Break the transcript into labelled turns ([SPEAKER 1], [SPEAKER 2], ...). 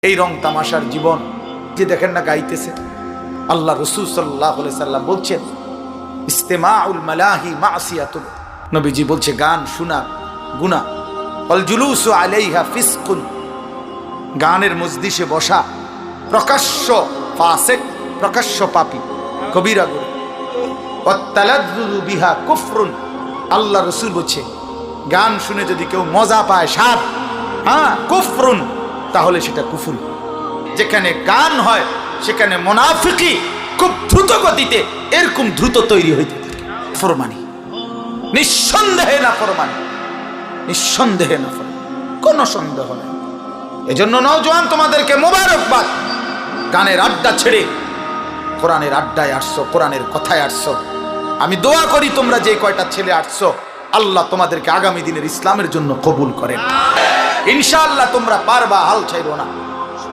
[SPEAKER 1] এই রং তামাশার জীবন যে দেখেন না গাইতেছে। আল্লাহ রাসূল সাল্লাল্লাহু আলাইহি সাল্লাম বলছেন ইস্তিমাউল মালাহি মাসিয়াতুন, নবীজি বলছে গান শোনা গুনাহ, ওয়াল জুলুসু আলাইহা ফিসকুন, গানের মজলিসে বসা প্রকাশ্য ফাসিক, প্রকাশ্য পাপী, কবিরা গুনাহ, ওয়াত তালাজ্জুজু বিহা কুফরুন, আল্লাহ রাসূল বলছে গান শুনে যদি কেউ মজা পায়, স্বাদ, কুফরুন, তাহলে সেটা কুফর। যেখানে গান হয় সেখানে মুনাফিকি খুব দ্রুত গতিতে এরকম দ্রুত তৈরি হইতে থাকে। ফরমানি, নিঃসন্দেহে না ফরমানি, নিঃসন্দেহে না ফরমানি, কোনো সন্দেহ নেই। এজন্য নওজোয়ান তোমাদেরকে মোবারকবাদ, গানের আড্ডা ছেড়ে কোরআনের আড্ডায় আসছো, কোরআনের কথায় আসছো। আমি দোয়া করি তোমরা যে কয়টা ছেলে আসছো, আল্লাহ তোমাদেরকে আগামী দিনের ইসলামের জন্য কবুল করেন। ইনশাআল্লাহ তোমরা পারবা, হাল ছাইরো না।